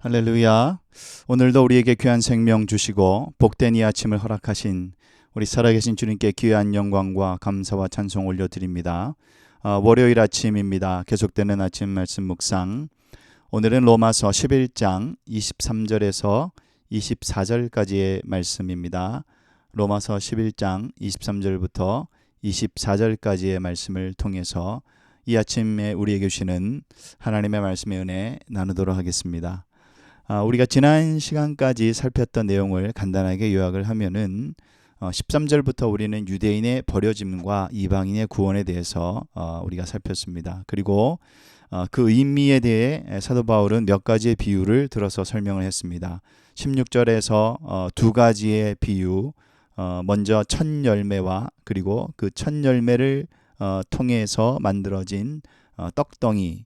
할렐루야. 오늘도 우리에게 귀한 생명 주시고 복된 이 아침을 허락하신 우리 살아계신 주님께 귀한 영광과 감사와 찬송 올려드립니다. 월요일 아침입니다. 계속되는 아침 말씀 묵상. 오늘은 로마서 11장 23절에서 24절까지의 말씀입니다. 로마서 11장 23절부터 24절까지의 말씀을 통해서 이 아침에 우리에게 주시는 하나님의 말씀의 은혜 나누도록 하겠습니다. 우리가 지난 시간까지 살폈던 내용을 간단하게 요약을 하면은 13절부터 우리는 유대인의 버려짐과 이방인의 구원에 대해서 우리가 살폈습니다. 그리고 그 의미에 대해 사도 바울은 몇 가지의 비유를 들어서 설명을 했습니다. 16절에서 두 가지의 비유, 먼저 첫 열매와 그리고 그 첫 열매를 통해서 만들어진 떡덩이,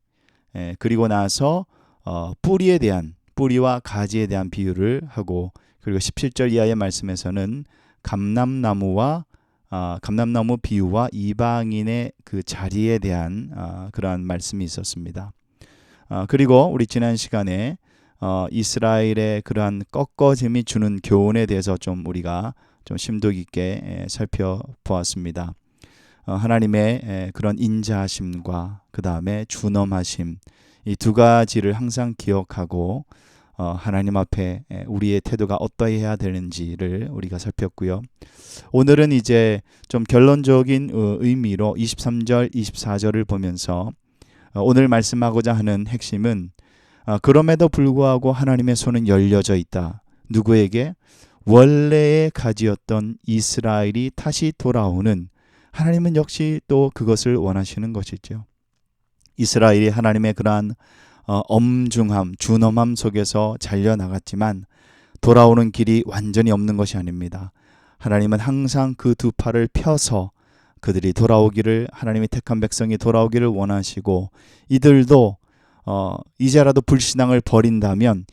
그리고 나서 뿌리와 가지에 대한 비유를 하고, 그리고 17절 이하의 말씀에서는 감람나무 비유와 이방인의 그 자리에 대한 그러한 말씀이 있었습니다. 그리고 우리 지난 시간에 이스라엘의 그러한 꺾어짐이 주는 교훈에 대해서 우리가 좀 심도 깊게 살펴보았습니다. 하나님의 그런 인자하심과 그 다음에 준엄하심, 이 두 가지를 항상 기억하고 하나님 앞에 우리의 태도가 어떠해야 되는지를 우리가 살폈고요. 오늘은 이제 좀 결론적인 의미로 23절, 24절을 보면서 오늘 말씀하고자 하는 핵심은 그럼에도 불구하고 하나님의 손은 열려져 있다. 누구에게? 원래의 가지였던 이스라엘이 다시 돌아오는, 하나님은 역시 또 그것을 원하시는 것이죠. 이스라엘이 하나님의 그러한 엄중함, 준엄함 속에서 잘려나갔지만 돌아오는 길이 완전히 없는 것이 아닙니다. 하나님은 항상 그 두 팔을 펴서 그들이 돌아오기를, 하나님의 택한 백성이 돌아오기를 원하시고, 이들도 이제라도 불신앙을 버린다면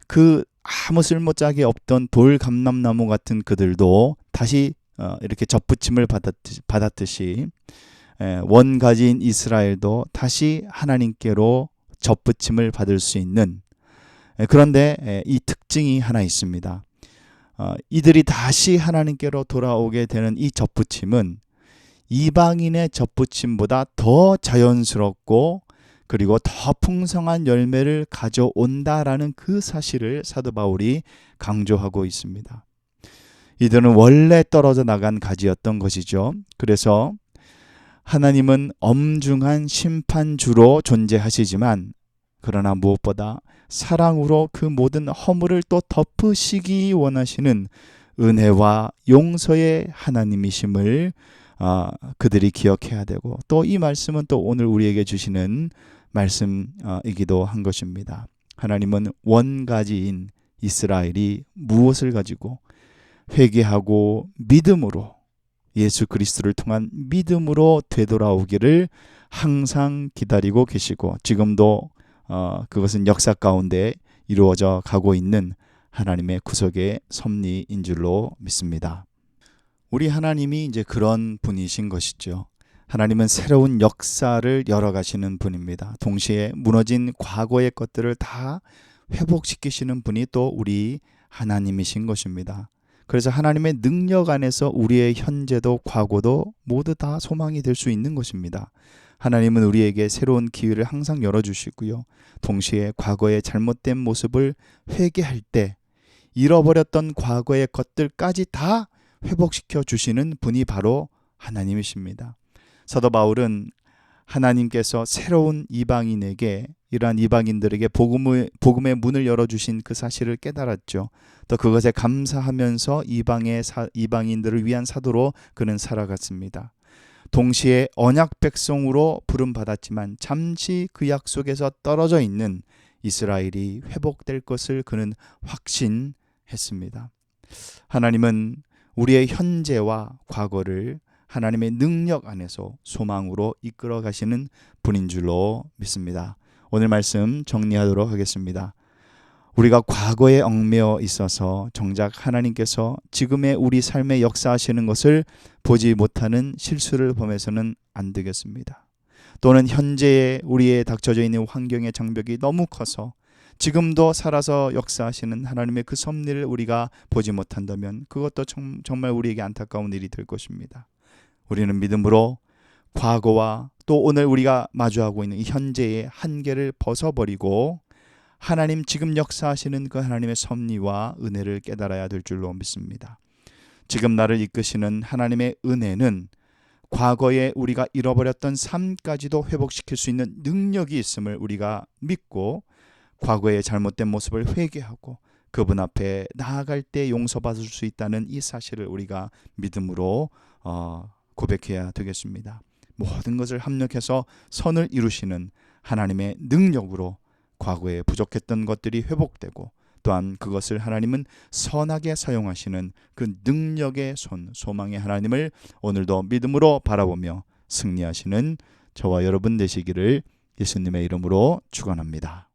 그 아무 쓸모짝이 없던 돌감람나무 같은 그들도 다시 이렇게 접붙임을 받았듯이 원가지인 이스라엘도 다시 하나님께로 접붙임을 받을 수 있는, 그런데 이 특징이 하나 있습니다. 이들이 다시 하나님께로 돌아오게 되는 이 접붙임은 이방인의 접붙임보다 더 자연스럽고 그리고 더 풍성한 열매를 가져온다라는 그 사실을 사도 바울이 강조하고 있습니다. 이들은 원래 떨어져 나간 가지였던 것이죠. 그래서 하나님은 엄중한 심판주로 존재하시지만, 그러나 무엇보다 사랑으로 그 모든 허물을 또 덮으시기 원하시는 은혜와 용서의 하나님이심을 그들이 기억해야 되고, 또 이 말씀은 또 오늘 우리에게 주시는 말씀이기도 한 것입니다. 하나님은 원가지인 이스라엘이 무엇을 가지고 회개하고 믿음으로, 예수 그리스도를 통한 믿음으로 되돌아오기를 항상 기다리고 계시고, 지금도 그것은 역사 가운데 이루어져 가고 있는 하나님의 구속의 섭리인 줄로 믿습니다. 우리 하나님이 이제 그런 분이신 것이죠. 하나님은 새로운 역사를 열어가시는 분입니다. 동시에 무너진 과거의 것들을 다 회복시키시는 분이 또 우리 하나님이신 것입니다. 그래서 하나님의 능력 안에서 우리의 현재도 과거도 모두 다 소망이 될 수 있는 것입니다. 하나님은 우리에게 새로운 기회를 항상 열어주시고요. 동시에 과거의 잘못된 모습을 회개할 때 잃어버렸던 과거의 것들까지 다 회복시켜 주시는 분이 바로 하나님이십니다. 사도 바울은 하나님께서 새로운 이방인에게, 이러한 이방인들에게 복음의 문을 열어주신 그 사실을 깨달았죠. 또 그것에 감사하면서 이방인들을 위한 사도로 그는 살아갔습니다. 동시에 언약 백성으로 부름받았지만 잠시 그 약속에서 떨어져 있는 이스라엘이 회복될 것을 그는 확신했습니다. 하나님은 우리의 현재와 과거를 하나님의 능력 안에서 소망으로 이끌어 가시는 분인 줄로 믿습니다. 오늘 말씀 정리하도록 하겠습니다. 우리가 과거에 얽매여 있어서 정작 하나님께서 지금의 우리 삶에 역사하시는 것을 보지 못하는 실수를 범해서는 안 되겠습니다. 또는 현재의 우리의 닥쳐져 있는 환경의 장벽이 너무 커서 지금도 살아서 역사하시는 하나님의 그 섭리를 우리가 보지 못한다면 그것도 정말 우리에게 안타까운 일이 될 것입니다. 우리는 믿음으로 과거와 또 오늘 우리가 마주하고 있는 이 현재의 한계를 벗어버리고 하나님 지금 역사하시는 그 하나님의 섭리와 은혜를 깨달아야 될 줄로 믿습니다. 지금 나를 이끄시는 하나님의 은혜는 과거에 우리가 잃어버렸던 삶까지도 회복시킬 수 있는 능력이 있음을 우리가 믿고 과거의 잘못된 모습을 회개하고 그분 앞에 나아갈 때 용서받을 수 있다는 이 사실을 우리가 믿음으로 고백해야 되겠습니다. 모든 것을 합력해서 선을 이루시는 하나님의 능력으로 과거에 부족했던 것들이 회복되고 또한 그것을 하나님은 선하게 사용하시는 그 능력의 손, 소망의 하나님을 오늘도 믿음으로 바라보며 승리하시는 저와 여러분 되시기를 예수님의 이름으로 축원합니다.